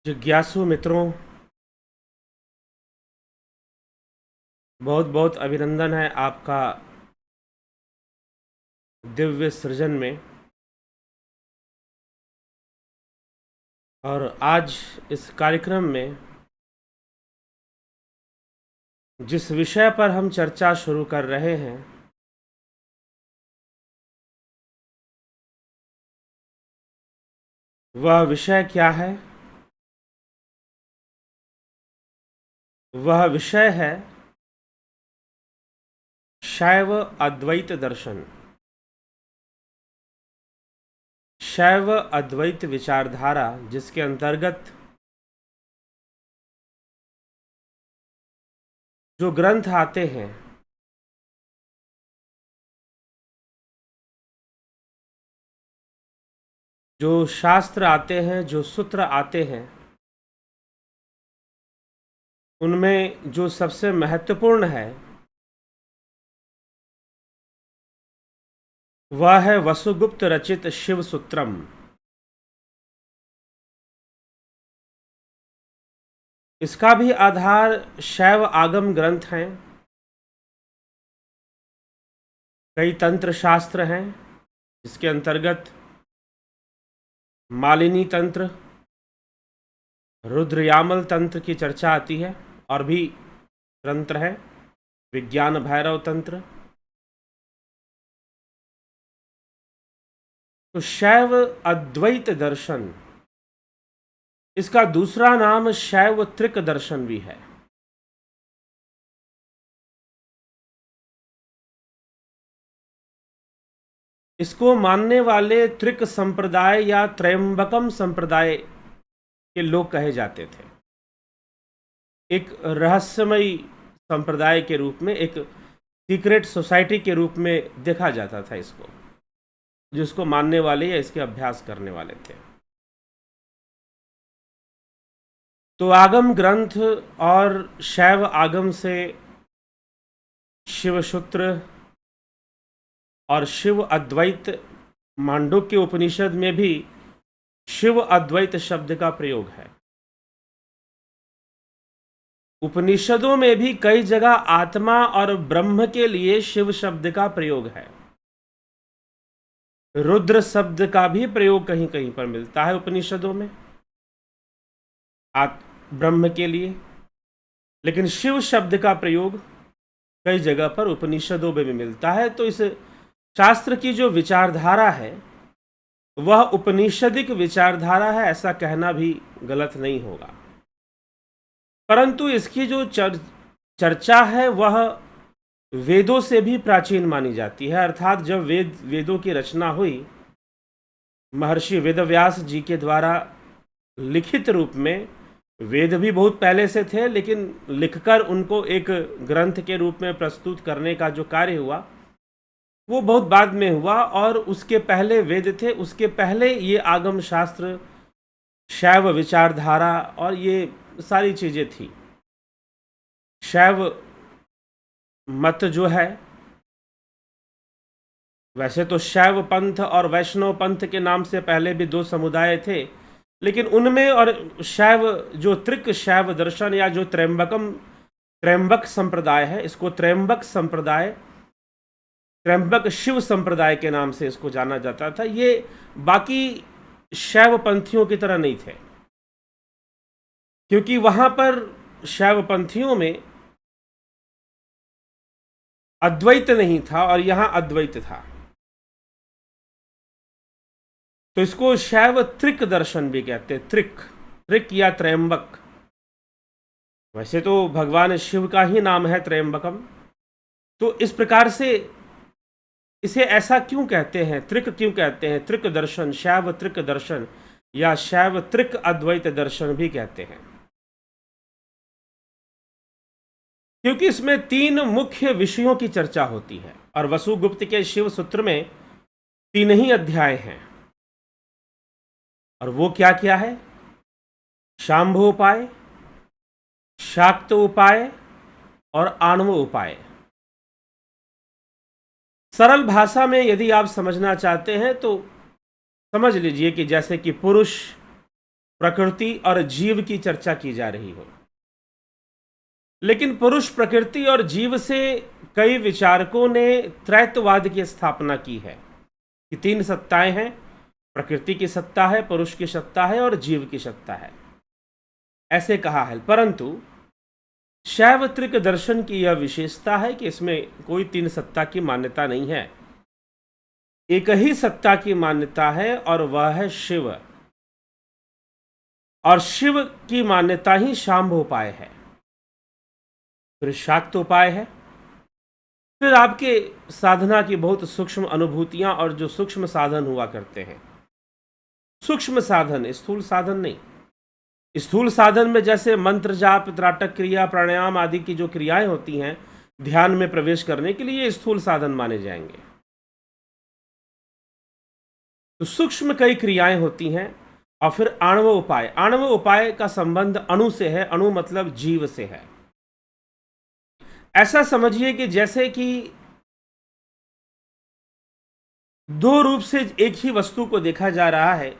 जिज्ञासु मित्रों, बहुत बहुत अभिनंदन है आपका दिव्य सृजन में। और आज इस कार्यक्रम में जिस विषय पर हम चर्चा शुरू कर रहे हैं वह विषय क्या है? वह विषय है शैव अद्वैत दर्शन, शैव अद्वैत विचारधारा, जिसके अंतर्गत जो ग्रंथ आते हैं जो शास्त्र आते हैं, जो सूत्र आते हैं, उनमें जो सबसे महत्वपूर्ण है वह है वसुगुप्त रचित शिव सूत्रम। इसका भी आधार शैव आगम ग्रंथ हैं। कई तंत्र शास्त्र हैं जिसके अंतर्गत मालिनी तंत्र, रुद्रयामल तंत्र की चर्चा आती है, और भी तंत्र हैं, विज्ञान भैरव तंत्र। तो शैव अद्वैत दर्शन, इसका दूसरा नाम शैव त्रिक दर्शन भी है। इसको मानने वाले त्रिक संप्रदाय या त्रयंबकम संप्रदाय के लोग कहे जाते थे। एक रहस्यमयी संप्रदाय के रूप में, एक सीक्रेट सोसाइटी के रूप में देखा जाता था इसको, जिसको मानने वाले या इसके अभ्यास करने वाले थे। तो आगम ग्रंथ और शैव आगम से शिवसूत्र और शिव अद्वैत, मांडुक्य उपनिषद में भी शिव अद्वैत शब्द का प्रयोग है। उपनिषदों में भी कई जगह आत्मा और ब्रह्म के लिए शिव शब्द का प्रयोग है। रुद्र शब्द का भी प्रयोग कहीं कहीं पर मिलता है उपनिषदों में ब्रह्म के लिए, लेकिन शिव शब्द का प्रयोग कई जगह पर उपनिषदों में भी मिलता है। तो इस शास्त्र की जो विचारधारा है वह उपनिषदिक विचारधारा है, ऐसा कहना भी गलत नहीं होगा। परंतु इसकी जो चर्चा है वह वेदों से भी प्राचीन मानी जाती है। अर्थात जब वेदों की रचना हुई, महर्षि वेदव्यास जी के द्वारा लिखित रूप में, वेद भी बहुत पहले से थे, लेकिन लिखकर उनको एक ग्रंथ के रूप में प्रस्तुत करने का जो कार्य हुआ वो बहुत बाद में हुआ। और उसके पहले वेद थे, उसके पहले ये आगम शास्त्र, शैव विचारधारा और ये सारी चीज़ें थी। शैव मत जो है, वैसे तो शैव पंथ और वैष्णव पंथ के नाम से पहले भी दो समुदाय थे, लेकिन उनमें और शैव जो त्रिक शैव दर्शन या जो त्रयंबक संप्रदाय है, इसको त्रयंबक संप्रदाय, त्रयंबक शिव संप्रदाय के नाम से इसको जाना जाता था। ये बाकी शैव पंथियों की तरह नहीं थे, क्योंकि वहां पर शैव पंथियों में अद्वैत नहीं था और यहां अद्वैत था। तो इसको शैव त्रिक दर्शन भी कहते हैं। त्रिक या त्रयंबक, वैसे तो भगवान शिव का ही नाम है त्रयंबकम। तो इस प्रकार से इसे ऐसा क्यों कहते हैं, त्रिक क्यों कहते हैं? त्रिक दर्शन, शैव त्रिक दर्शन या शैव त्रिक अद्वैत दर्शन भी कहते हैं, क्योंकि इसमें तीन मुख्य विषयों की चर्चा होती है। और वसुगुप्त के शिव सूत्र में 3 ही अध्याय हैं, और वो क्या क्या है? शांभो उपाय, शाक्त उपाय और आणव उपाय। सरल भाषा में यदि आप समझना चाहते हैं तो समझ लीजिए कि जैसे कि पुरुष प्रकृति और जीव की चर्चा की जा रही हो। लेकिन पुरुष, प्रकृति और जीव से कई विचारकों ने त्रैतवाद की स्थापना की है कि तीन सत्ताएं हैं, प्रकृति की सत्ता है, पुरुष की सत्ता है और जीव की सत्ता है, ऐसे कहा है। परंतु शैव त्रिक दर्शन की यह विशेषता है कि इसमें कोई तीन सत्ता की मान्यता नहीं है, एक ही सत्ता की मान्यता है और वह है शिव। और शिव की मान्यता ही शांभोपाय है, फिर शाक्त उपाय है, फिर आपके साधना की बहुत सूक्ष्म अनुभूतियां और जो सूक्ष्म साधन हुआ करते हैं। सूक्ष्म साधन, स्थूल साधन नहीं। स्थूल साधन में जैसे मंत्र जाप, त्राटक क्रिया, प्राणायाम आदि की जो क्रियाएं होती हैं ध्यान में प्रवेश करने के लिए, ये स्थूल साधन माने जाएंगे। तो सूक्ष्म कई क्रियाएं होती हैं। और फिर आणव उपाय। आणव उपाय का संबंध अणु से है, अणु मतलब जीव से है। ऐसा समझिए कि जैसे कि दो रूप से एक ही वस्तु को देखा जा रहा है,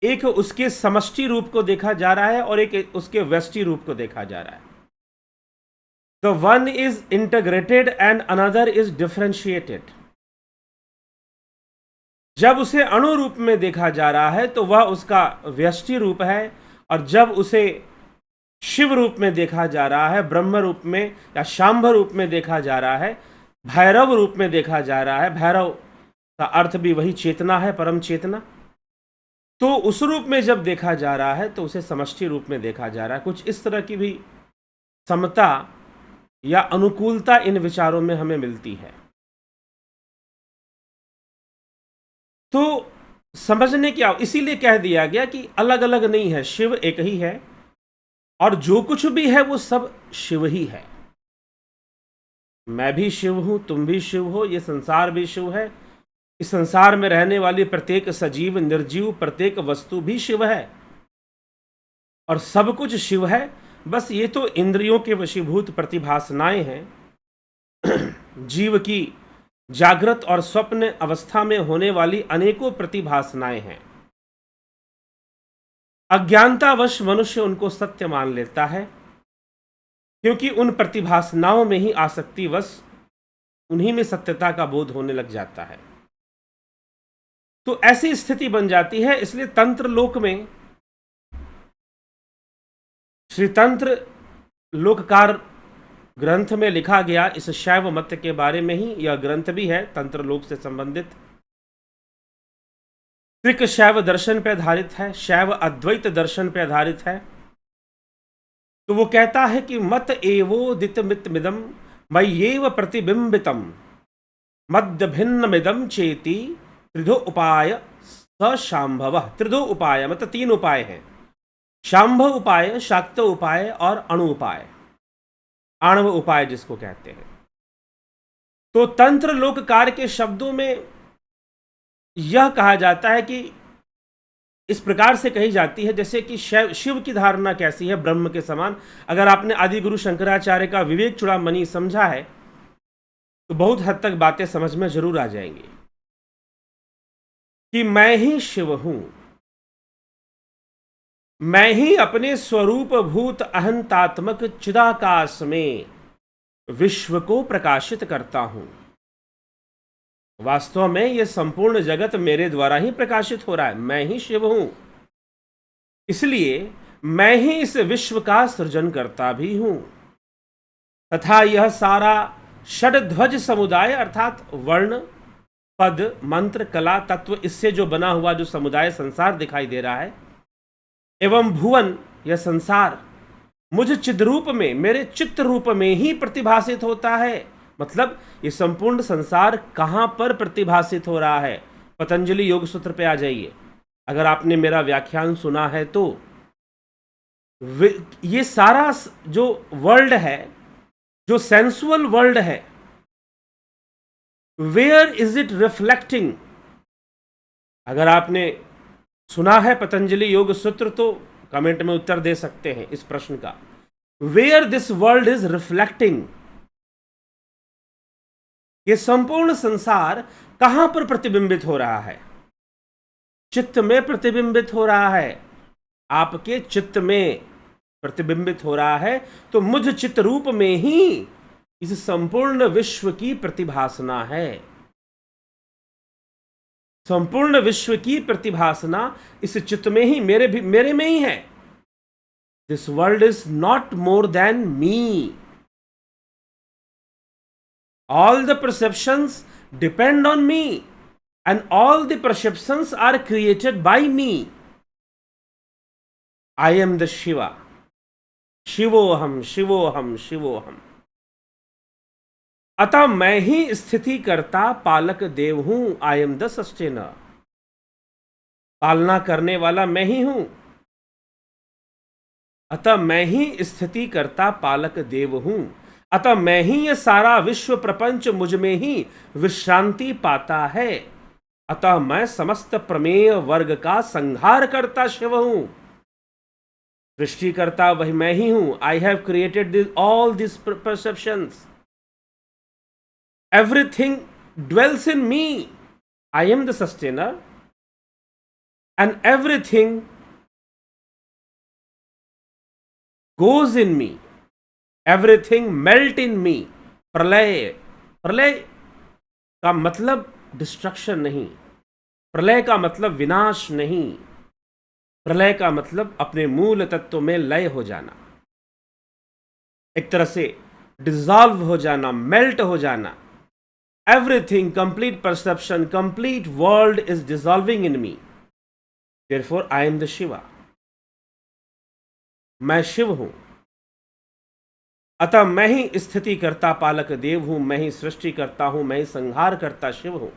एक उसके समष्टि रूप को देखा जा रहा है और एक उसके व्यष्टि रूप को देखा जा रहा है। The one is integrated and another is differentiated. जब उसे अणु रूप में देखा जा रहा है तो वह उसका व्यष्टि रूप है, और जब उसे शिव रूप में देखा जा रहा है, ब्रह्म रूप में या शांभ रूप में देखा जा रहा है, भैरव रूप में देखा जा रहा है, भैरव का अर्थ भी वही चेतना है, परम चेतना, तो उस रूप में जब देखा जा रहा है तो उसे समष्टि रूप में देखा जा रहा है। कुछ इस तरह की भी समता या अनुकूलता इन विचारों में हमें मिलती है। तो समझने की इसीलिए कह दिया गया कि अलग अलग नहीं है, शिव एक ही है और जो कुछ भी है वो सब शिव ही है। मैं भी शिव हूं, तुम भी शिव हो, ये संसार भी शिव है, इस संसार में रहने वाली प्रत्येक सजीव निर्जीव प्रत्येक वस्तु भी शिव है और सब कुछ शिव है। बस ये तो इंद्रियों के वशीभूत प्रतिभासनाएं हैं। जीव की जागृत और स्वप्न अवस्था में होने वाली अनेकों प्रतिभासनाएं हैं। अज्ञानतावश मनुष्य उनको सत्य मान लेता है, क्योंकि उन प्रतिभासनाओं में ही आसक्तिवश उन्हीं में सत्यता का बोध होने लग जाता है। तो ऐसी स्थिति बन जाती है। इसलिए तंत्र लोक में, श्री तंत्र लोककार ग्रंथ में लिखा गया इस शैव मत के बारे में ही यह ग्रंथ भी है, तंत्र लोक से संबंधित। त्रिक शैव दर्शन पर आधारित है, शैव अद्वैत दर्शन पर आधारित है। तो वो कहता है कि मत एवोदित मितमिदम मय्येव प्रतिबिंबितम मद्य भिन्न मिदम चेति त्रिधो उपाय स शांभव। त्रिधो उपाय मतलब तीन उपाय हैं, शांभ उपाय, शाक्त उपाय और अणु उपाय, आणव उपाय जिसको कहते हैं। तो तंत्र लोककार के शब्दों में यह कहा जाता है कि इस प्रकार से कही जाती है जैसे कि शिव की धारणा कैसी है, ब्रह्म के समान। अगर आपने आदि गुरु शंकराचार्य का विवेक चूड़ामणि समझा है तो बहुत हद तक बातें समझ में जरूर आ जाएंगी कि मैं ही शिव हूं, मैं ही अपने स्वरूप भूत अहंतात्मक चिदाकाश में विश्व को प्रकाशित करता हूं। वास्तव में यह संपूर्ण जगत मेरे द्वारा ही प्रकाशित हो रहा है, मैं ही शिव हूं, इसलिए मैं ही इस विश्व का सृजन करता भी हूं। तथा यह सारा षड्ध्वज समुदाय अर्थात वर्ण, पद, मंत्र, कला, तत्व, इससे जो बना हुआ जो समुदाय संसार दिखाई दे रहा है, एवं भुवन, यह संसार मुझ चिद्रूप में, मेरे चित्त रूप में ही प्रतिभासित होता है। मतलब ये संपूर्ण संसार कहां पर प्रतिभासित हो रहा है? पतंजलि योग सूत्र पे आ जाइए, अगर आपने मेरा व्याख्यान सुना है तो। ये सारा जो वर्ल्ड है, जो सेंसुअल वर्ल्ड है, वेयर इज इट रिफ्लेक्टिंग? अगर आपने सुना है पतंजलि योग सूत्र तो कमेंट में उत्तर दे सकते हैं इस प्रश्न का। Where this world is reflecting, ये संपूर्ण संसार कहां पर प्रतिबिंबित हो रहा है? चित्त में प्रतिबिंबित हो रहा है। आपके चित्त में प्रतिबिंबित हो रहा है, तो मुझ चित्त रूप में ही इस संपूर्ण विश्व की प्रतिभासना है। संपूर्ण विश्व की प्रतिभासना इस चित्त में ही, मेरे में ही है। This world is not more than me. All the perceptions depend on me and all the perceptions are created by me. I am the Shiva, शिवोहम शिवोहम शिवोहम। अतः मैं ही स्थिति करता पालक देव हूं। I am the sustainer. पालना करने वाला मैं ही हूं। अतः मैं ही स्थिति करता पालक देव हूं। अतः मैं ही ये सारा विश्व प्रपंच मुझ में ही विश्रांति पाता है। अतः मैं समस्त प्रमेय वर्ग का संहार करता शिव हूं। सृष्टि करता वही मैं ही हूं। I have created all this perceptions. Everything dwells in me. I am the sustainer, and everything goes in me. Everything melt in me. प्रलय, प्रलय का मतलब डिस्ट्रक्शन नहीं, प्रलय का मतलब विनाश नहीं, प्रलय का मतलब अपने मूल तत्व में लय हो जाना, एक तरह से डिसॉल्व हो जाना, मेल्ट हो जाना। Everything, complete perception, complete world is dissolving in me. Therefore, I am the Shiva. मैं शिव हूं। अतः मैं ही स्थिति करता पालक देव हूं, मैं ही सृष्टि करता हूं, मैं ही संहार करता शिव हूं।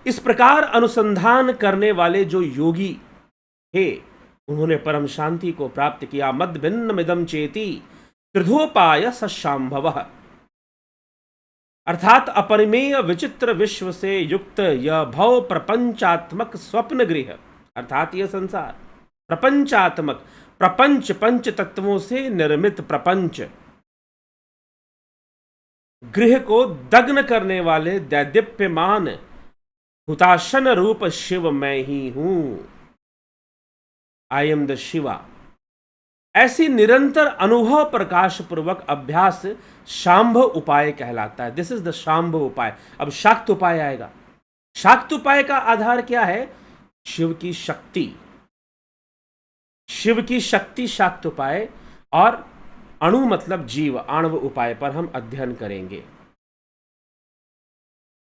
इस प्रकार अनुसंधान करने वाले जो योगी थे, उन्होंने परम शांति को प्राप्त किया। मद भिन्न मिदम चेति त्रिधोपाय सशांभवः। अर्थात अपरिमेय विचित्र विश्व से युक्त यह भव प्रपंचात्मक स्वप्न गृह, अर्थात यह संसार प्रपंचात्मक, प्रपंच पंच तत्वों से निर्मित प्रपंच गृह को दग्न करने वाले दैदीप्यमान हुताशन रूप शिव मैं ही हूं। I am the Shiva. ऐसी निरंतर अनुभव प्रकाश पूर्वक अभ्यास शांभ उपाय कहलाता है। दिस इज द शांभ उपाय। अब शाक्त उपाय आएगा। शाक्त उपाय का आधार क्या है? शिव की शक्ति। शिव की शक्ति शाक्त उपाय, और अणु मतलब जीव, आणव उपाय पर हम अध्ययन करेंगे।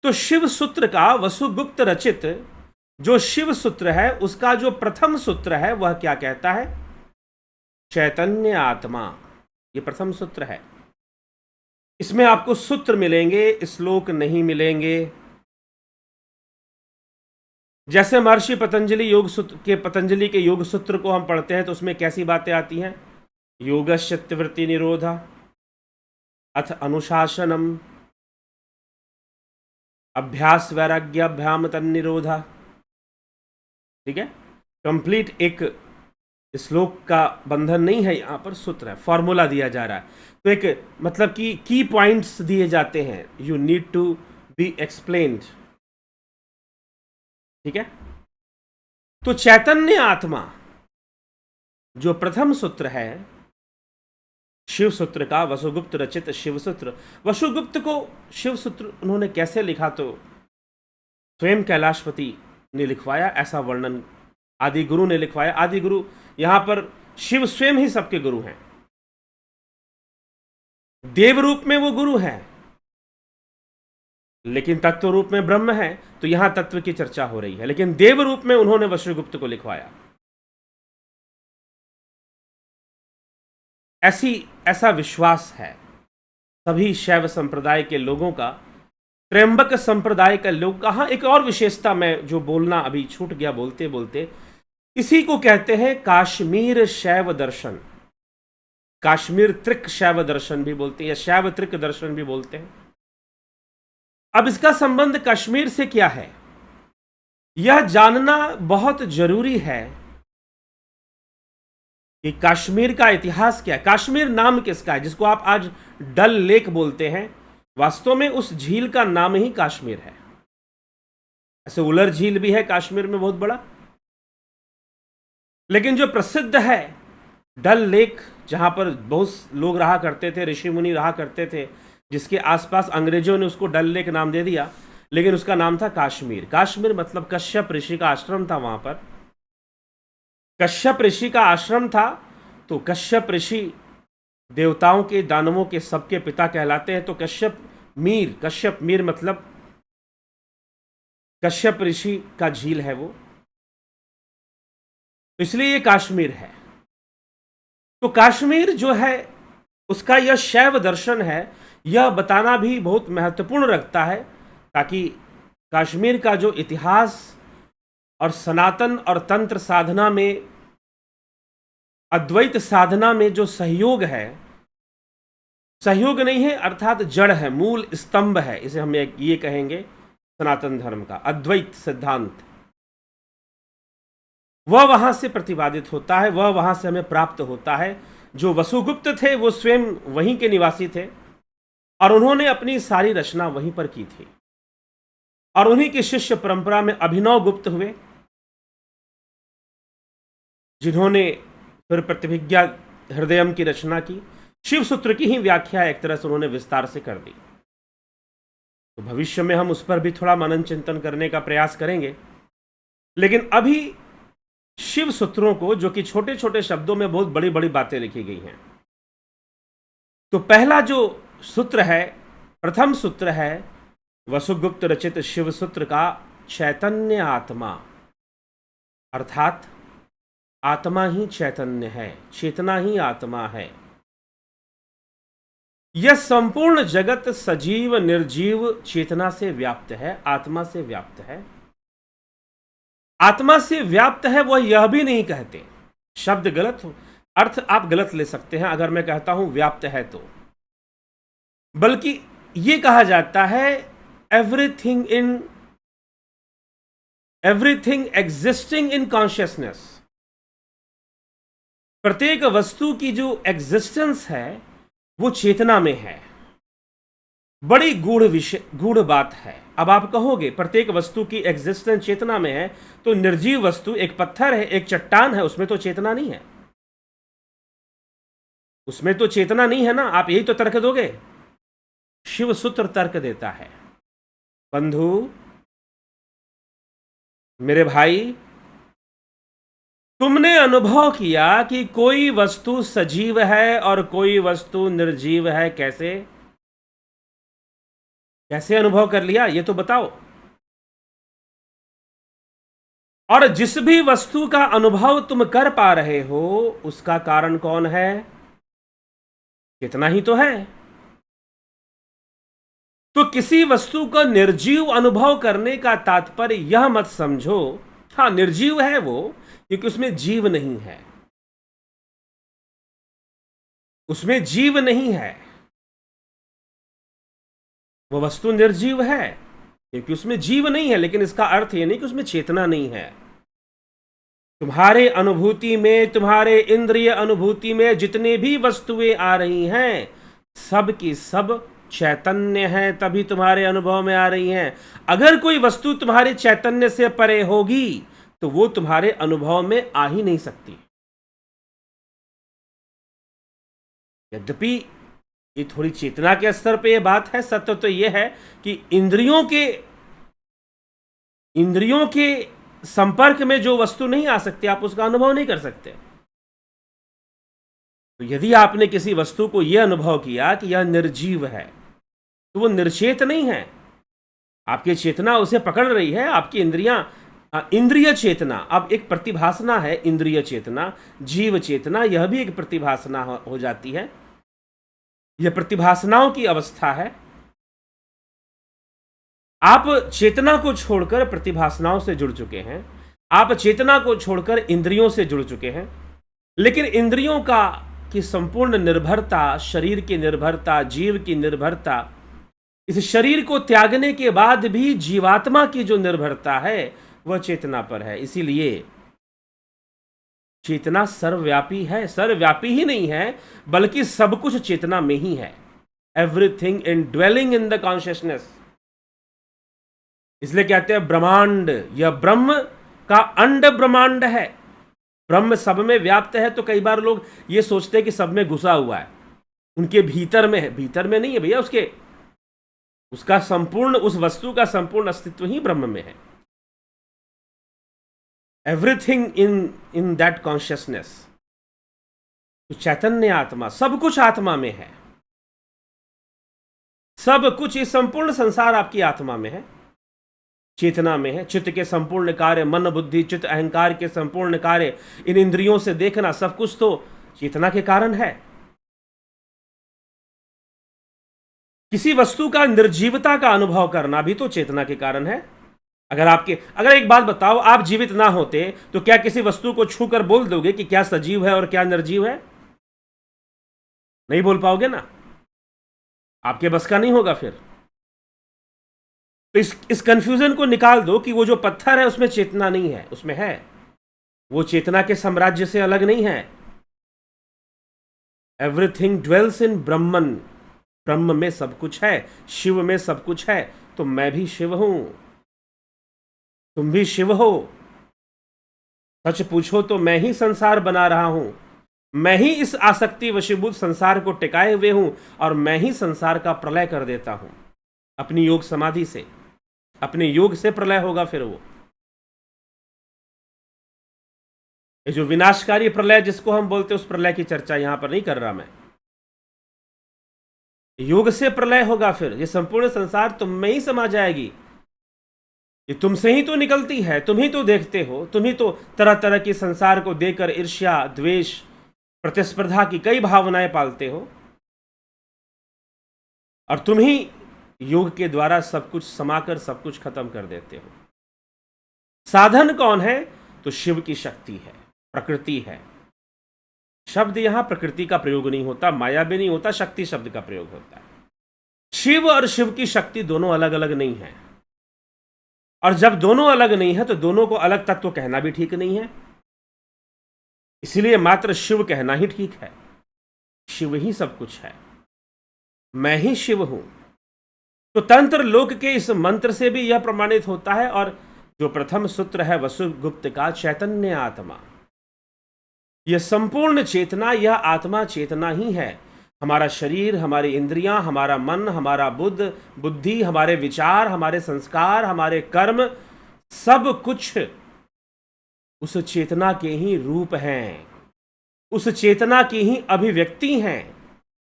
तो शिव सूत्र का वसुगुप्त रचित जो शिव सूत्र है, उसका जो प्रथम सूत्र है वह क्या कहता है? चैतन्य आत्मा। ये प्रथम सूत्र है। इसमें आपको सूत्र मिलेंगे, श्लोक नहीं मिलेंगे। जैसे महर्षि पतंजलि योग सूत्र के पतंजलि के योग सूत्र को हम पढ़ते हैं तो उसमें कैसी बातें आती हैं? योगस्य त्रिवृत्ति निरोधा, अथ अनुशासनम, अभ्यास वैराग्याभ्याम तन्निरोधा। ठीक है, कंप्लीट एक श्लोक का बंधन नहीं है, यहां पर सूत्र है, फॉर्मूला दिया जा रहा है। तो एक मतलब कि की पॉइंट्स दिए जाते हैं, you need to be explained. ठीक है, तो चैतन्य आत्मा जो प्रथम सूत्र है शिव सूत्र का, वसुगुप्त रचित शिव सूत्र। वसुगुप्त को शिव सूत्र उन्होंने कैसे लिखा? तो स्वयं कैलाशपति ने लिखवाया, ऐसा वर्णन आदि गुरु ने लिखवाया। आदि गुरु यहां पर शिव स्वयं ही सबके गुरु हैं। देव रूप में वो गुरु हैं, लेकिन तत्व रूप में ब्रह्म है। तो यहां तत्व की चर्चा हो रही है, लेकिन देव रूप में उन्होंने वसुगुप्त को लिखवाया। ऐसा विश्वास है सभी शैव संप्रदाय के लोगों का, त्र्यंबक संप्रदाय का लोग का। हाँ, एक और विशेषता मैं जो बोलना अभी छूट गया बोलते बोलते, इसी को कहते हैं काश्मीर शैव दर्शन। काश्मीर त्रिक शैव दर्शन भी बोलते हैं, या शैव त्रिक दर्शन भी बोलते हैं। अब इसका संबंध कश्मीर से क्या है, यह जानना बहुत जरूरी है कि कश्मीर का इतिहास क्या है। कश्मीर नाम किसका है? जिसको आप आज डल लेक बोलते हैं, वास्तव में उस झील का नाम ही कश्मीर है। ऐसे उलर झील भी है कश्मीर में बहुत बड़ा, लेकिन जो प्रसिद्ध है डल लेक, जहाँ पर बहुत लोग रहा करते थे, ऋषि मुनि रहा करते थे, जिसके आसपास अंग्रेजों ने उसको डल लेक नाम दे दिया, लेकिन उसका नाम था काश्मीर। काश्मीर मतलब कश्यप ऋषि का आश्रम था। वहाँ पर कश्यप ऋषि का आश्रम था, तो कश्यप ऋषि देवताओं के, दानवों के, सबके पिता कहलाते हैं। तो कश्यप मीर मतलब कश्यप ऋषि का झील है वो, इसलिए ये काश्मीर है। तो काश्मीर जो है उसका यह शैव दर्शन है, यह बताना भी बहुत महत्वपूर्ण रखता है, ताकि काश्मीर का जो इतिहास और सनातन और तंत्र साधना में, अद्वैत साधना में जो सहयोग है, सहयोग नहीं है अर्थात जड़ है, मूल स्तंभ है, इसे हम ये कहेंगे सनातन धर्म का अद्वैत सिद्धांत, वह वहां से प्रतिपादित होता है, वह वहां से हमें प्राप्त होता है। जो वसुगुप्त थे वो स्वयं वहीं के निवासी थे और उन्होंने अपनी सारी रचना वहीं पर की थी, और उन्हीं की शिष्य परंपरा में अभिनव गुप्त हुए, जिन्होंने फिर प्रतिभिज्ञा हृदयम की रचना की। शिव सूत्र की ही व्याख्या एक तरह से उन्होंने विस्तार से कर दी। तो भविष्य में हम उस पर भी थोड़ा मनन चिंतन करने का प्रयास करेंगे, लेकिन अभी शिव सूत्रों को, जो कि छोटे छोटे शब्दों में बहुत बड़ी बड़ी बातें लिखी गई हैं, तो पहला जो सूत्र है, प्रथम सूत्र है वसुगुप्त रचित शिव सूत्र का, चैतन्य आत्मा, अर्थात आत्मा ही चैतन्य है, चेतना ही आत्मा है। यह संपूर्ण जगत सजीव निर्जीव चेतना से व्याप्त है, आत्मा से व्याप्त है। आत्मा से व्याप्त है वह यह भी नहीं कहते, शब्द गलत हो, अर्थ आप गलत ले सकते हैं अगर मैं कहता हूं व्याप्त है तो, बल्कि यह कहा जाता है एवरीथिंग एग्जिस्टिंग इन कॉन्शियसनेस। प्रत्येक वस्तु की जो एग्जिस्टेंस है वो चेतना में है। बड़ी गूढ़ बात है। अब आप कहोगे प्रत्येक वस्तु की एग्जिस्टेंस चेतना में है, तो निर्जीव वस्तु एक पत्थर है, एक चट्टान है, उसमें तो चेतना नहीं है, उसमें तो चेतना नहीं है ना। आप यही तो तर्क दोगे। शिव सूत्र तर्क देता है, बंधु मेरे भाई, तुमने अनुभव किया कि कोई वस्तु सजीव है और कोई वस्तु निर्जीव है, कैसे कैसे अनुभव कर लिया ये तो बताओ। और जिस भी वस्तु का अनुभव तुम कर पा रहे हो उसका कारण कौन है? कितना ही तो है। तो किसी वस्तु का निर्जीव अनुभव करने का तात्पर्य यह मत समझो, हां निर्जीव है वो क्योंकि उसमें जीव नहीं है, उसमें जीव नहीं है, वो वस्तु निर्जीव है क्योंकि उसमें जीव नहीं है। लेकिन इसका अर्थ यह नहीं कि उसमें चेतना नहीं है। तुम्हारे अनुभूति में, तुम्हारे इंद्रिय अनुभूति में जितने भी वस्तुएं आ रही हैं, सब की सब चैतन्य है, तभी तुम्हारे अनुभव में आ रही हैं। अगर कोई वस्तु तुम्हारे चैतन्य से परे होगी तो वो तुम्हारे अनुभव में आ ही नहीं सकती। यद्यपि ये थोड़ी चेतना के स्तर पे ये बात है, सत्य तो ये है कि इंद्रियों के संपर्क में जो वस्तु नहीं आ सकती, आप उसका अनुभव नहीं कर सकते। तो यदि आपने किसी वस्तु को यह अनुभव किया कि यह निर्जीव है, तो वो निर्चेत नहीं है। आपकी चेतना उसे पकड़ रही है, आपकी इंद्रिय चेतना। अब एक प्रतिभासना है इंद्रिय चेतना, जीव चेतना, यह भी एक प्रतिभासना हो जाती है। यह प्रतिभासनाओं की अवस्था है। आप चेतना को छोड़कर प्रतिभासनाओं से जुड़ चुके हैं, आप चेतना को छोड़कर इंद्रियों से जुड़ चुके हैं। लेकिन इंद्रियों की संपूर्ण निर्भरता, शरीर की निर्भरता, जीव की निर्भरता, इस शरीर को त्यागने के बाद भी जीवात्मा की जो निर्भरता है वह चेतना पर है। इसीलिए चेतना सर्वव्यापी है। सर्वव्यापी ही नहीं है बल्कि सब कुछ चेतना में ही है। Everything in dwelling in the consciousness. इसलिए कहते हैं ब्रह्मांड, यह ब्रह्म का अंड ब्रह्मांड है। ब्रह्म सब में व्याप्त है, तो कई बार लोग ये सोचते हैं कि सब में घुसा हुआ है, उनके भीतर में है। भीतर में नहीं है भैया, उसका संपूर्ण, उस वस्तु का संपूर्ण अस्तित्व ही ब्रह्म में है। Everything in that consciousness. तो चैतन्य आत्मा, सब कुछ आत्मा में है, सब कुछ, ये संपूर्ण संसार आपकी आत्मा में है, चेतना में है। चित्त के संपूर्ण कार्य, मन बुद्धि चित्त अहंकार के संपूर्ण कार्य, इन इंद्रियों से देखना, सब कुछ तो चेतना के कारण है। किसी वस्तु का निर्जीवता का अनुभव करना भी तो चेतना के कारण है। अगर एक बात बताओ, आप जीवित ना होते तो क्या किसी वस्तु को छूकर बोल दोगे कि क्या सजीव है और क्या निर्जीव है? नहीं बोल पाओगे ना, आपके बस का नहीं होगा। फिर तो इस कंफ्यूजन को निकाल दो कि वो जो पत्थर है उसमें चेतना नहीं है, उसमें है। वो चेतना के साम्राज्य से अलग नहीं है। एवरीथिंग ड्वेल्स इन ब्रह्मन, ब्रह्म में सब कुछ है, शिव में सब कुछ है। तो मैं भी शिव हूं, तुम भी शिव हो। सच पूछो तो मैं ही संसार बना रहा हूं, मैं ही इस आसक्ति वशीभूत संसार को टिकाए हुए हूं, और मैं ही संसार का प्रलय कर देता हूं अपनी योग समाधि से। अपने योग से प्रलय होगा फिर वो। ये जो विनाशकारी प्रलय जिसको हम बोलते हैं, उस प्रलय की चर्चा यहां पर नहीं कर रहा मैं। योग से प्रलय होगा फिर, ये संपूर्ण संसार तुम में ही समा जाएगी। ये तुमसे ही तो निकलती है, तुम ही तो देखते हो, तुम ही तो तरह तरह की संसार को देखकर ईर्ष्या, द्वेष, प्रतिस्पर्धा की कई भावनाएं पालते हो, और तुम ही योग के द्वारा सब कुछ समाकर सब कुछ खत्म कर देते हो। साधन कौन है? तो शिव की शक्ति है, प्रकृति है। शब्द यहां प्रकृति का प्रयोग नहीं होता, माया भी नहीं होता, शक्ति शब्द का प्रयोग होता है। शिव और शिव की शक्ति दोनों अलग अलग नहीं है, और जब दोनों अलग नहीं है तो दोनों को अलग तत्व कहना भी ठीक नहीं है। इसलिए मात्र शिव कहना ही ठीक है। शिव ही सब कुछ है, मैं ही शिव हूं। तो तंत्र लोक के इस मंत्र से भी यह प्रमाणित होता है। और जो प्रथम सूत्र है वसुगुप्त का, चैतन्य आत्मा, यह संपूर्ण चेतना, यह आत्मा चेतना ही है। हमारा शरीर, हमारी इंद्रियां, हमारा मन, हमारा बुद्धि, हमारे विचार, हमारे संस्कार, हमारे कर्म, सब कुछ उस चेतना के ही रूप हैं, उस चेतना की ही अभिव्यक्ति हैं।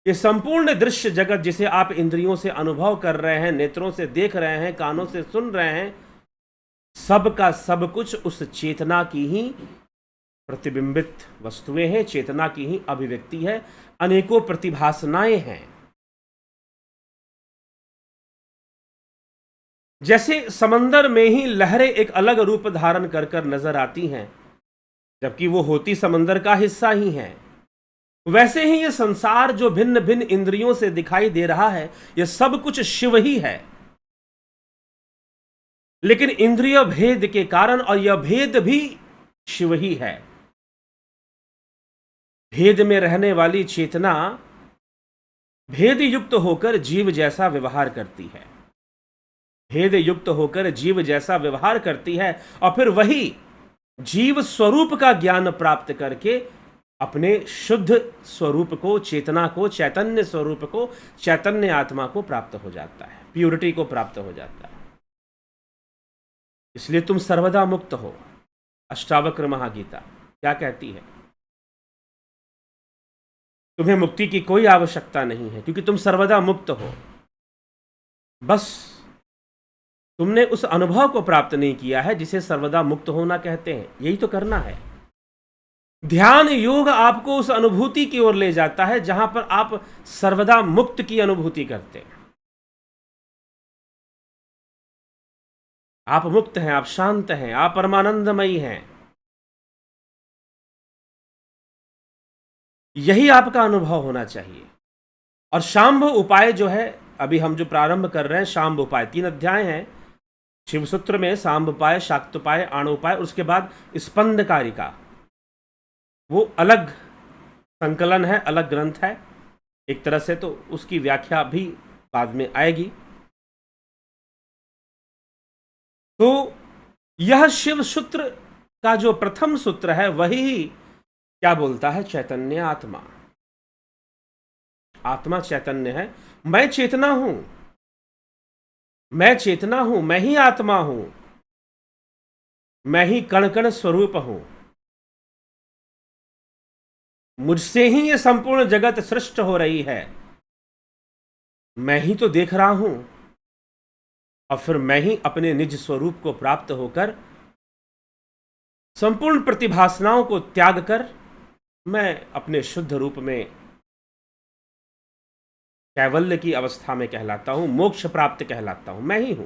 ये संपूर्ण दृश्य जगत जिसे आप इंद्रियों से अनुभव कर रहे हैं, नेत्रों से देख रहे हैं, कानों से सुन रहे हैं, सब का सब कुछ उस चेतना की ही प्रतिबिंबित वस्तुएं हैं, चेतना की ही अभिव्यक्ति है। अनेकों प्रतिभासनाएं हैं। जैसे समंदर में ही लहरें एक अलग रूप धारण कर कर नजर आती हैं, जबकि वो होती समंदर का हिस्सा ही है, वैसे ही ये संसार जो भिन्न भिन्न इंद्रियों से दिखाई दे रहा है, यह सब कुछ शिव ही है। लेकिन इंद्रिय भेद के कारण, और यह भेद भी शिव ही है। भेद में रहने वाली चेतना भेद युक्त होकर जीव जैसा व्यवहार करती है, भेद युक्त होकर जीव जैसा व्यवहार करती है, और फिर वही जीव स्वरूप का ज्ञान प्राप्त करके अपने शुद्ध स्वरूप को, चेतना को, चैतन्य स्वरूप को, चैतन्य आत्मा को प्राप्त हो जाता है, प्यूरिटी को प्राप्त हो जाता है। इसलिए तुम सर्वदा मुक्त हो। अष्टावक्र महागीता क्या कहती है? तुम्हें मुक्ति की कोई आवश्यकता नहीं है, क्योंकि तुम सर्वदा मुक्त हो। बस तुमने उस अनुभव को प्राप्त नहीं किया है जिसे सर्वदा मुक्त होना कहते हैं। यही तो करना है। ध्यान योग आपको उस अनुभूति की ओर ले जाता है जहां पर आप सर्वदा मुक्त की अनुभूति करते हैं। आप मुक्त हैं, आप शांत हैं, आप परमानंदमयी हैं। यही आपका अनुभव होना चाहिए। और शांभ उपाय जो है, अभी हम जो प्रारंभ कर रहे हैं, शांभ उपाय 3 अध्याय हैं शिवसूत्र में। शांभ उपाय, शाक्तोपाय, आणोपाय, और उसके बाद स्पंदकारिका, वो अलग संकलन है, अलग ग्रंथ है एक तरह से, तो उसकी व्याख्या भी बाद में आएगी। तो यह शिव सूत्र का जो प्रथम सूत्र है वही क्या बोलता है? चैतन्य आत्मा। आत्मा चैतन्य है, मैं चेतना हूं, मैं चेतना हूं, मैं ही आत्मा हूं, मैं ही कण कण स्वरूप हूं, मुझसे ही ये संपूर्ण जगत सृष्ट हो रही है, मैं ही तो देख रहा हूं, और फिर मैं ही अपने निज स्वरूप को प्राप्त होकर संपूर्ण प्रतिभासनाओं को त्याग कर मैं अपने शुद्ध रूप में कैवल्य की अवस्था में कहलाता हूं, मोक्ष प्राप्त कहलाता हूं, मैं ही हूं।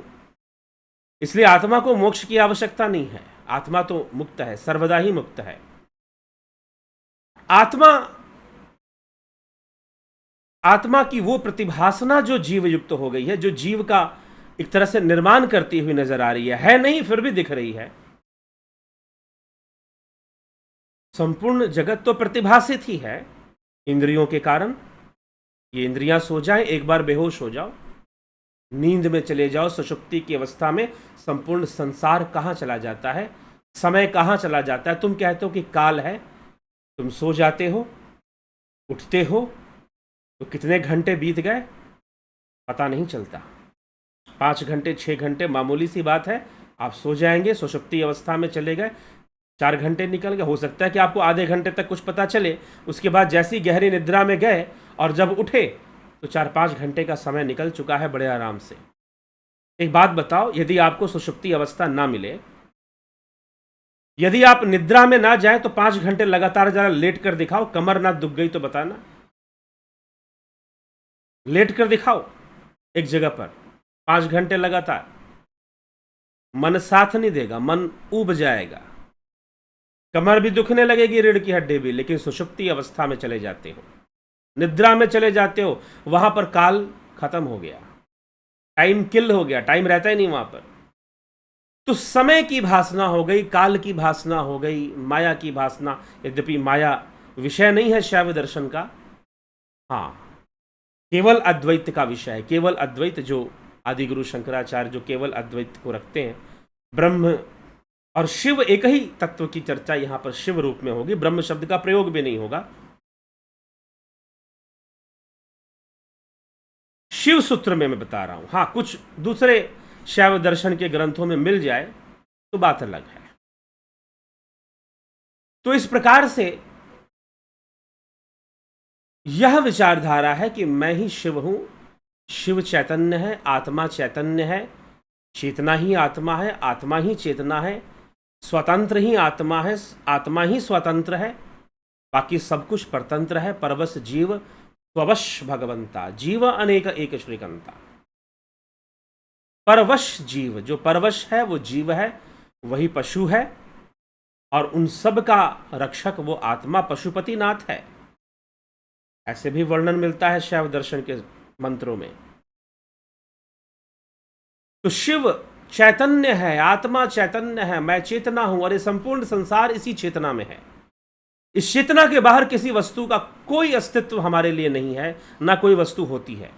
इसलिए आत्मा को मोक्ष की आवश्यकता नहीं है, आत्मा तो मुक्त है, सर्वदा ही मुक्त है। आत्मा की वो प्रतिभासना जो जीव युक्त हो गई है, जो जीव का एक तरह से निर्माण करती हुई नजर आ रही है नहीं फिर भी दिख रही है। संपूर्ण जगत तो प्रतिभासित ही है इंद्रियों के कारण। ये इंद्रियां सो जाएं, एक बार बेहोश हो जाओ, नींद में चले जाओ, सुषुप्ति की अवस्था में संपूर्ण संसार कहां चला जाता है, समय कहां चला जाता है। तुम कहते हो कि काल है, तुम सो जाते हो, उठते हो तो कितने घंटे बीत गए पता नहीं चलता। 5 घंटे 6 घंटे मामूली सी बात है, आप सो जाएंगे, सुषुप्ति अवस्था में चले गए, 4 घंटे निकल गए। हो सकता है कि आपको आधे घंटे तक कुछ पता चले, उसके बाद जैसी गहरी निद्रा में गए और जब उठे तो 4-5 घंटे का समय निकल चुका है बड़े आराम से। एक बात बताओ, यदि आपको सुषुप्ति अवस्था ना मिले, यदि आप निद्रा में ना जाए तो 5 घंटे लगातार जरा लेट कर दिखाओ, कमर ना दुख गई तो बताना, लेट कर दिखाओ एक जगह पर 5 घंटे लगातार। मन साथ नहीं देगा, मन ऊब जाएगा, कमर भी दुखने लगेगी, रीढ़ की हड्डी भी। लेकिन सुषुप्ति अवस्था में चले जाते हो, निद्रा में चले जाते हो, वहां पर काल खत्म हो गया, टाइम किल हो गया, टाइम रहता ही नहीं वहां पर। तो समय की भासना हो गई, काल की भासना हो गई, माया की भासना। यद्यपि माया विषय नहीं है शैव दर्शन का, हाँ केवल अद्वैत का विषय है। केवल अद्वैत जो आदि गुरु शंकराचार्य जो केवल अद्वैत को रखते हैं, ब्रह्म और शिव एक ही तत्व की चर्चा यहां पर शिव रूप में होगी, ब्रह्म शब्द का प्रयोग भी नहीं होगा। शिव सूत्र में मैं बता रहा हूं, हाँ कुछ दूसरे शैव दर्शन के ग्रंथों में मिल जाए तो बात अलग है। तो इस प्रकार से यह विचारधारा है कि मैं ही शिव हूं, शिव चैतन्य है, आत्मा चैतन्य है, चेतना ही आत्मा है, आत्मा ही चेतना है, स्वतंत्र ही आत्मा है, आत्मा ही स्वतंत्र है, बाकी सब कुछ परतंत्र है। परवश जीव स्ववश भगवंता, जीव अनेक एक श्रीकंता। परवश जीव, जो परवश है वो जीव है, वही पशु है, और उन सब का रक्षक वो आत्मा पशुपतिनाथ है। ऐसे भी वर्णन मिलता है शैव दर्शन के मंत्रों में। तो शिव चैतन्य है, आत्मा चैतन्य है, मैं चेतना हूं, और ये संपूर्ण संसार इसी चेतना में है। इस चेतना के बाहर किसी वस्तु का कोई अस्तित्व हमारे लिए नहीं है, ना कोई वस्तु होती है।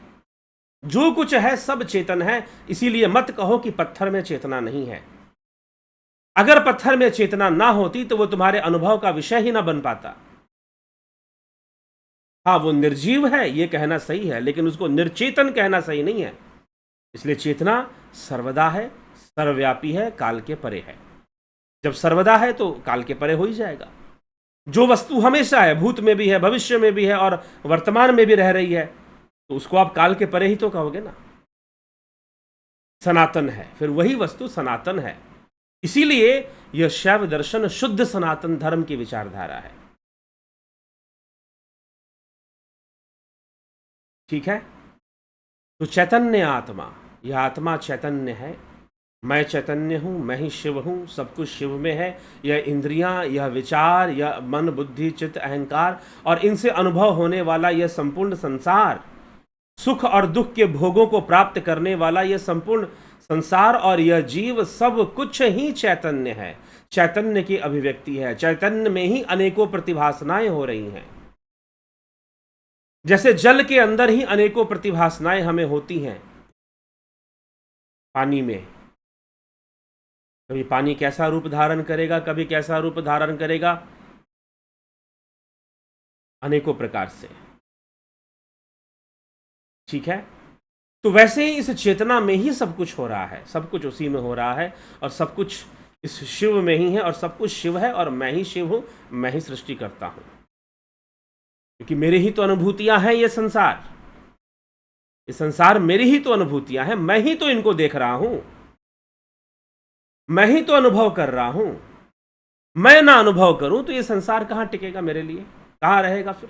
जो कुछ है सब चेतन है। इसीलिए मत कहो कि पत्थर में चेतना नहीं है। अगर पत्थर में चेतना ना होती तो वो तुम्हारे अनुभव का विषय ही ना बन पाता। हाँ वो निर्जीव है ये कहना सही है, लेकिन उसको निर्चेतन कहना सही नहीं है। इसलिए चेतना सर्वदा है, सर्वव्यापी है, काल के परे है। जब सर्वदा है तो काल के परे हो ही जाएगा। जो वस्तु हमेशा है, भूत में भी है, भविष्य में भी है, और वर्तमान में भी रह रही है, तो उसको आप काल के परे ही तो कहोगे ना। सनातन है, फिर वही वस्तु सनातन है। इसीलिए यह शैव दर्शन शुद्ध सनातन धर्म की विचारधारा है। ठीक है। तो चैतन्य आत्मा, यह आत्मा चैतन्य है, मैं चैतन्य हूँ, मैं ही शिव हूँ, सब कुछ शिव में है। यह इंद्रियां, यह विचार, यह मन, बुद्धि, चित्त, अहंकार और इनसे अनुभव होने वाला यह संपूर्ण संसार, सुख और दुख के भोगों को प्राप्त करने वाला यह संपूर्ण संसार और यह जीव, सब कुछ ही चैतन्य है, चैतन्य की अभिव्यक्ति है। चैतन्य में ही अनेकों प्रतिभासनाएं हो रही हैं। जैसे जल के अंदर ही अनेकों प्रतिभासनाएं हमें होती हैं, पानी में कभी पानी कैसा रूप धारण करेगा, कभी कैसा रूप धारण करेगा, अनेकों प्रकार से। ठीक है, तो वैसे ही इस चेतना में ही सब कुछ हो रहा है, सब कुछ उसी में हो रहा है, और सब कुछ इस शिव में ही है, और सब कुछ शिव है, और मैं ही शिव हूं, मैं ही सृष्टि करता हूं, क्योंकि मेरी ही तो अनुभूतियां हैं ये संसार मेरी ही तो अनुभूतियां हैं, मैं ही तो इनको देख रहा हूं, मैं ही तो अनुभव कर रहा हूं। मैं ना अनुभव करूं तो ये संसार कहां टिकेगा मेरे लिए, कहां रहेगा फिर।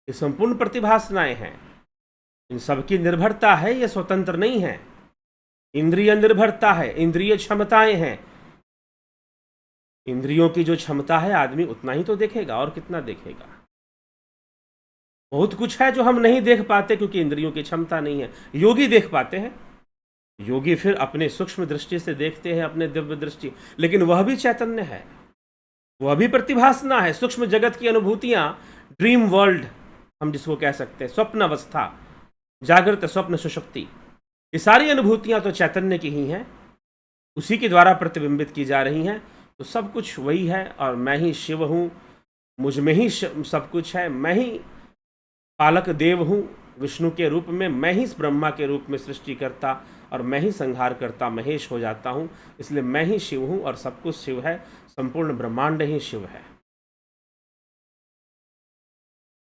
ये संपूर्ण प्रतिभासनाएं हैं, इन सबकी निर्भरता है, ये स्वतंत्र नहीं है। इंद्रिय निर्भरता है, इंद्रिय क्षमताएं हैं। इंद्रियों की जो क्षमता है, आदमी उतना ही तो देखेगा, और कितना देखेगा। बहुत कुछ है जो हम नहीं देख पाते क्योंकि इंद्रियों की क्षमता नहीं है। योगी देख पाते हैं, योगी फिर अपने सूक्ष्म दृष्टि से देखते हैं, अपने दिव्य दृष्टि, लेकिन वह भी चैतन्य है, वह भी प्रतिभासना है। सूक्ष्म जगत की अनुभूतियां, ड्रीम वर्ल्ड हम जिसको कह सकते हैं, स्वप्न अवस्था, जागृत स्वप्न सुषुप्ति, ये सारी अनुभूतियां तो चैतन्य की ही हैं, उसी के द्वारा प्रतिबिंबित की जा रही हैं। तो सब कुछ वही है, और मैं ही शिव हूँ, मुझ में ही सब कुछ है। मैं ही पालक देव हूँ विष्णु के रूप में, मैं ही ब्रह्मा के रूप में सृष्टि करता, और मैं ही संहार करता महेश हो जाता हूँ। इसलिए मैं ही शिव हूँ, और सब कुछ शिव है, संपूर्ण ब्रह्मांड ही शिव है।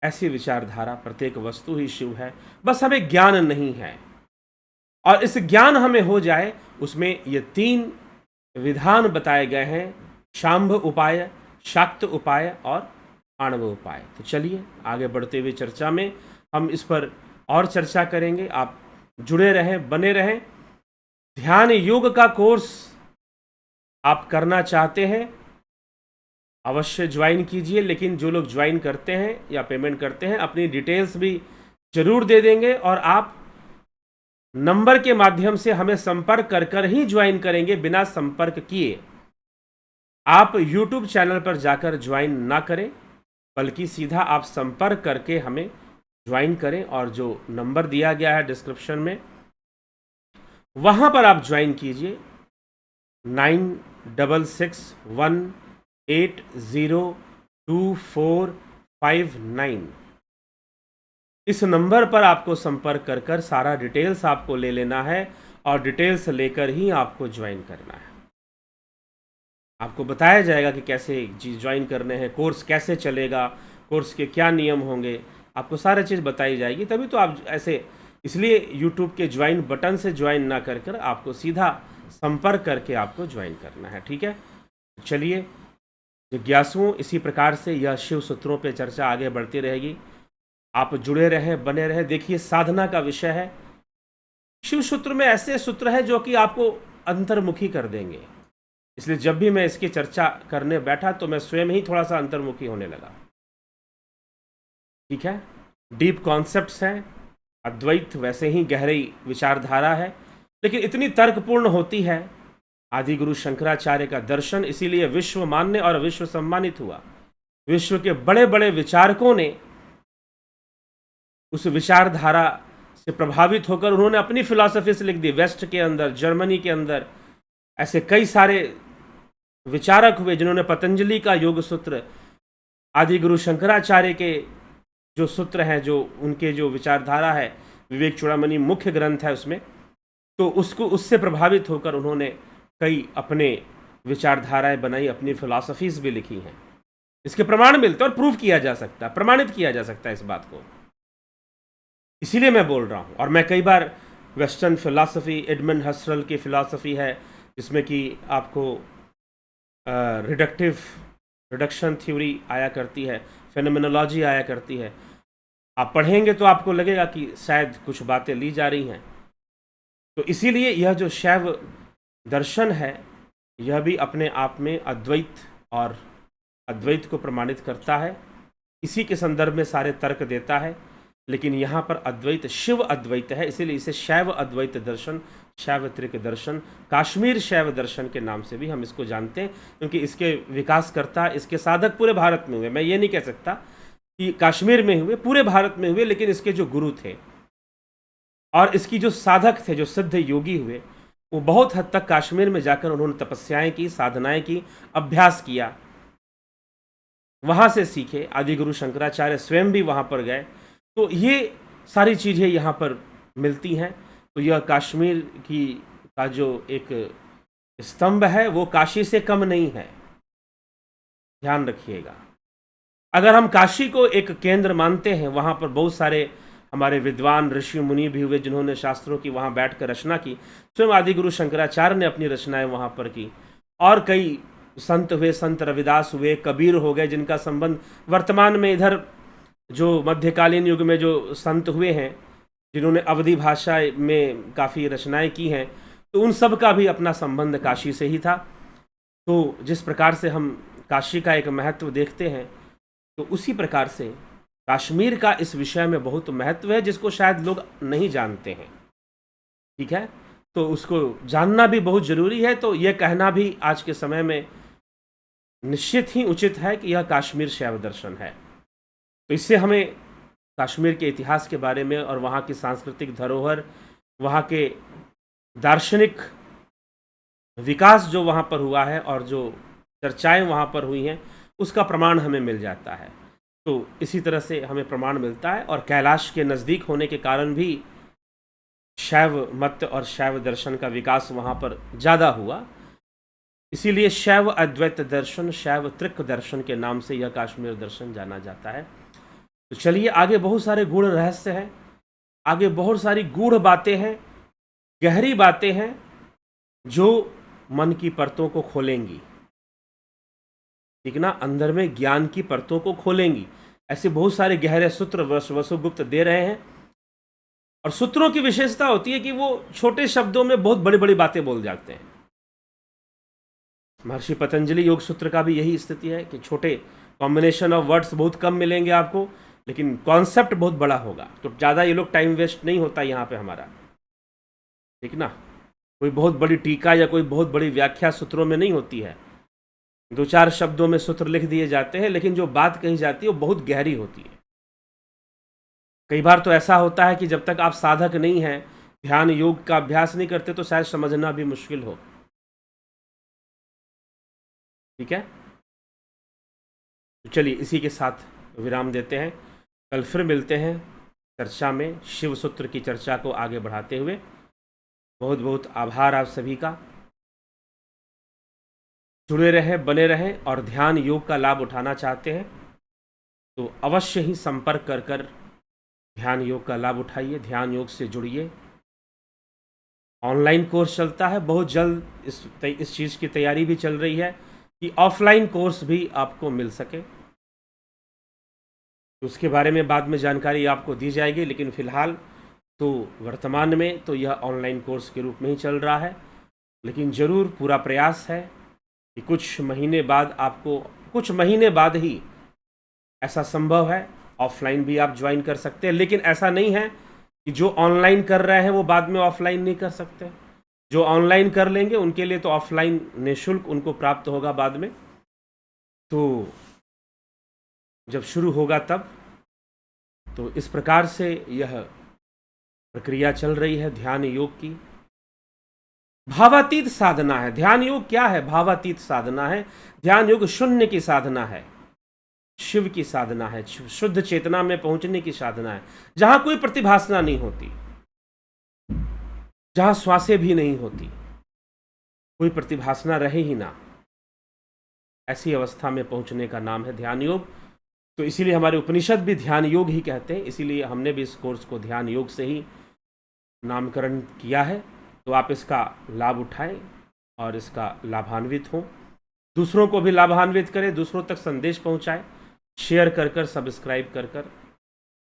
ऐसी विचारधारा, प्रत्येक वस्तु ही शिव है, बस हमें ज्ञान नहीं है। और इस ज्ञान हमें हो जाए, उसमें ये 3 विधान बताए गए हैं, शांभ उपाय, शाक्त उपाय और आणव उपाय। तो चलिए आगे बढ़ते हुए चर्चा में हम इस पर और चर्चा करेंगे। आप जुड़े रहें, बने रहें। ध्यान योग का कोर्स आप करना चाहते हैं, अवश्य ज्वाइन कीजिए। लेकिन जो लोग ज्वाइन करते हैं या पेमेंट करते हैं, अपनी डिटेल्स भी जरूर दे देंगे, और आप नंबर के माध्यम से हमें संपर्क कर कर ही ज्वाइन करेंगे, बिना संपर्क किए आप YouTube चैनल पर जाकर ज्वाइन ना करें, बल्कि सीधा आप संपर्क करके हमें ज्वाइन करें। और जो नंबर दिया गया है डिस्क्रिप्शन में, वहां पर आप ज्वाइन कीजिए, 9661802459। इस नंबर पर आपको संपर्क कर कर सारा डिटेल्स आपको ले लेना है, और डिटेल्स लेकर ही आपको ज्वाइन करना है। आपको बताया जाएगा कि कैसे ज्वाइन करने हैं, कोर्स कैसे चलेगा, कोर्स के क्या नियम होंगे, आपको सारी चीज़ बताई जाएगी। तभी तो आप ऐसे, इसलिए YouTube के ज्वाइन बटन से ज्वाइन ना कर कर आपको सीधा संपर्क करके आपको ज्वाइन करना है। ठीक है, चलिए जिज्ञासुओं, इसी प्रकार से यह शिव सूत्रों पे चर्चा आगे बढ़ती रहेगी। आप जुड़े रहें, बने रहें। देखिए, साधना का विषय है। शिव सूत्र में ऐसे सूत्र हैं जो कि आपको अंतर्मुखी कर देंगे। इसलिए जब भी मैं इसकी चर्चा करने बैठा तो मैं स्वयं ही थोड़ा सा अंतर्मुखी होने लगा। ठीक है, डीप कॉन्सेप्ट्स हैं, अद्वैत वैसे ही गहरी विचारधारा है, लेकिन इतनी तर्कपूर्ण होती है। आदि गुरु शंकराचार्य का दर्शन इसीलिए विश्व मान्य और विश्व सम्मानित हुआ। विश्व के बड़े बड़े विचारकों ने उस विचारधारा से प्रभावित होकर उन्होंने अपनी फिलॉसफीज लिख दी। वेस्ट के अंदर, जर्मनी के अंदर ऐसे कई सारे विचारक हुए जिन्होंने पतंजलि का योग सूत्र, आदि गुरु शंकराचार्य के जो सूत्र हैं, जो उनके जो विचारधारा है, विवेक चूड़ामणि मुख्य ग्रंथ है उसमें, तो उससे प्रभावित होकर उन्होंने कई अपने विचारधाराएं बनाई, अपनी फिलॉसफीज भी लिखी हैं। इसके प्रमाण मिलते हैं और प्रूव किया जा सकता है, प्रमाणित किया जा सकता है इस बात को। इसीलिए मैं बोल रहा हूँ। और मैं कई बार वेस्टर्न फिलॉसफी, एडमंड हसरल की फिलॉसफी है, जिसमें कि आपको रिडक्शन थ्योरी आया करती है, फेनोमेनोलॉजी आया करती है। आप पढ़ेंगे तो आपको लगेगा कि शायद कुछ बातें ली जा रही हैं। तो इसीलिए यह जो शैव दर्शन है, यह भी अपने आप में अद्वैत और अद्वैत को प्रमाणित करता है। इसी के संदर्भ में सारे तर्क देता है। लेकिन यहाँ पर अद्वैत शिव अद्वैत है, इसीलिए इसे शैव अद्वैत दर्शन, शैवत्रिक दर्शन, काश्मीर शैव दर्शन के नाम से भी हम इसको जानते हैं, क्योंकि इसके विकासकर्ता, इसके साधक पूरे भारत में हुए। मैं ये नहीं कह सकता कि काश्मीर में हुए, पूरे भारत में हुए, लेकिन इसके जो गुरु थे और इसकी जो साधक थे, जो सिद्ध योगी हुए, वो बहुत हद तक कश्मीर में जाकर उन्होंने तपस्याएं की, साधनाएं की, अभ्यास किया, वहाँ से सीखे। आदि गुरु शंकराचार्य स्वयं भी वहाँ पर गए। तो ये सारी चीज़ें यहाँ पर मिलती हैं। तो यह कश्मीर की का जो एक स्तंभ है वो काशी से कम नहीं है, ध्यान रखिएगा। अगर हम काशी को एक केंद्र मानते हैं, वहाँ पर बहुत सारे हमारे विद्वान ऋषि मुनि भी हुए जिन्होंने शास्त्रों की वहाँ बैठकर रचना की। स्वयं आदि गुरु शंकराचार्य ने अपनी रचनाएं वहाँ पर की, और कई संत हुए, संत रविदास हुए, कबीर हो गए, जिनका संबंध वर्तमान में इधर जो मध्यकालीन युग में जो संत हुए हैं जिन्होंने अवधी भाषा में काफ़ी रचनाएं की हैं, तो उन सब का भी अपना संबंध काशी से ही था। तो जिस प्रकार से हम काशी का एक महत्व देखते हैं, तो उसी प्रकार से कश्मीर का इस विषय में बहुत महत्व है, जिसको शायद लोग नहीं जानते हैं। ठीक है, तो उसको जानना भी बहुत ज़रूरी है। तो यह कहना भी आज के समय में निश्चित ही उचित है कि यह कश्मीर शैव दर्शन है। तो इससे हमें कश्मीर के इतिहास के बारे में और वहाँ की सांस्कृतिक धरोहर, वहाँ के दार्शनिक विकास जो वहाँ पर हुआ है और जो चर्चाएं वहाँ पर हुई हैं, उसका प्रमाण हमें मिल जाता है। तो इसी तरह से हमें प्रमाण मिलता है। और कैलाश के नज़दीक होने के कारण भी शैव मत और शैव दर्शन का विकास वहाँ पर ज़्यादा हुआ। इसीलिए शैव अद्वैत दर्शन, शैव त्रिक दर्शन के नाम से यह कश्मीर दर्शन जाना जाता है। तो चलिए, आगे बहुत सारे गूढ़ रहस्य हैं, आगे बहुत सारी गूढ़ बातें हैं, गहरी बातें हैं जो मन की परतों को खोलेंगी। ठीक ना, अंदर में ज्ञान की परतों को खोलेंगी। ऐसे बहुत सारे गहरे सूत्र वसुगुप्त दे रहे हैं। और सूत्रों की विशेषता होती है कि वो छोटे शब्दों में बहुत बड़ी बड़ी बातें बोल जाते हैं। महर्षि पतंजलि योग सूत्र का भी यही स्थिति है कि छोटे कॉम्बिनेशन ऑफ वर्ड्स बहुत कम मिलेंगे आपको, लेकिन कॉन्सेप्ट बहुत बड़ा होगा। तो ज़्यादा ये लोग टाइम वेस्ट नहीं होता यहाँ पे हमारा। ठीक ना, कोई बहुत बड़ी टीका या कोई बहुत बड़ी व्याख्या सूत्रों में नहीं होती है। 2-4 शब्दों में सूत्र लिख दिए जाते हैं, लेकिन जो बात कही जाती है वो बहुत गहरी होती है। कई बार तो ऐसा होता है कि जब तक आप साधक नहीं हैं, ध्यान योग का अभ्यास नहीं करते, तो शायद समझना भी मुश्किल हो। ठीक है, तो चलिए इसी के साथ विराम देते हैं। कल फिर मिलते हैं चर्चा में, शिव सूत्र की चर्चा को आगे बढ़ाते हुए। बहुत बहुत आभार आप सभी का। जुड़े रहें, बने रहें, और ध्यान योग का लाभ उठाना चाहते हैं तो अवश्य ही संपर्क कर कर ध्यान योग का लाभ उठाइए, ध्यान योग से जुड़िए। ऑनलाइन कोर्स चलता है, बहुत जल्द इस चीज़ की तैयारी भी चल रही है कि ऑफलाइन कोर्स भी आपको मिल सके। तो उसके बारे में बाद में जानकारी आपको दी जाएगी, लेकिन फ़िलहाल तो वर्तमान में तो यह ऑनलाइन कोर्स के रूप में ही चल रहा है। लेकिन ज़रूर पूरा प्रयास है कि कुछ महीने बाद ही ऐसा संभव है, ऑफलाइन भी आप ज्वाइन कर सकते हैं। लेकिन ऐसा नहीं है कि जो ऑनलाइन कर रहे हैं वो बाद में ऑफलाइन नहीं कर सकते। जो ऑनलाइन कर लेंगे उनके लिए तो ऑफलाइन निःशुल्क उनको प्राप्त होगा बाद में। तो जब शुरू होगा तब। तो इस प्रकार से यह प्रक्रिया चल रही है ध्यान योग की। भावातीत साधना है ध्यान योग। क्या है? भावातीत साधना है ध्यान योग। शून्य की साधना है, शिव की साधना है, शुद्ध चेतना में पहुंचने की साधना है, जहां कोई प्रतिभासना नहीं होती, जहां श्वासें भी नहीं होती, कोई प्रतिभासना रहे ही ना, ऐसी अवस्था में पहुंचने का नाम है ध्यान योग। तो इसीलिए हमारे उपनिषद भी ध्यान योग ही कहते हैं। इसीलिए हमने भी इस कोर्स को ध्यान योग से ही नामकरण किया है। तो आप इसका लाभ उठाएं और इसका लाभान्वित हों, दूसरों को भी लाभान्वित करें, दूसरों तक संदेश पहुंचाएं, शेयर कर कर, सब्सक्राइब कर कर,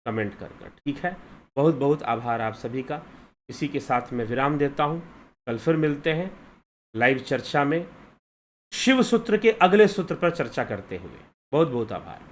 कमेंट कर कर। ठीक है, बहुत बहुत आभार आप सभी का। इसी के साथ मैं विराम देता हूं। कल फिर मिलते हैं लाइव चर्चा में, शिव सूत्र के अगले सूत्र पर चर्चा करते हुए। बहुत बहुत आभार।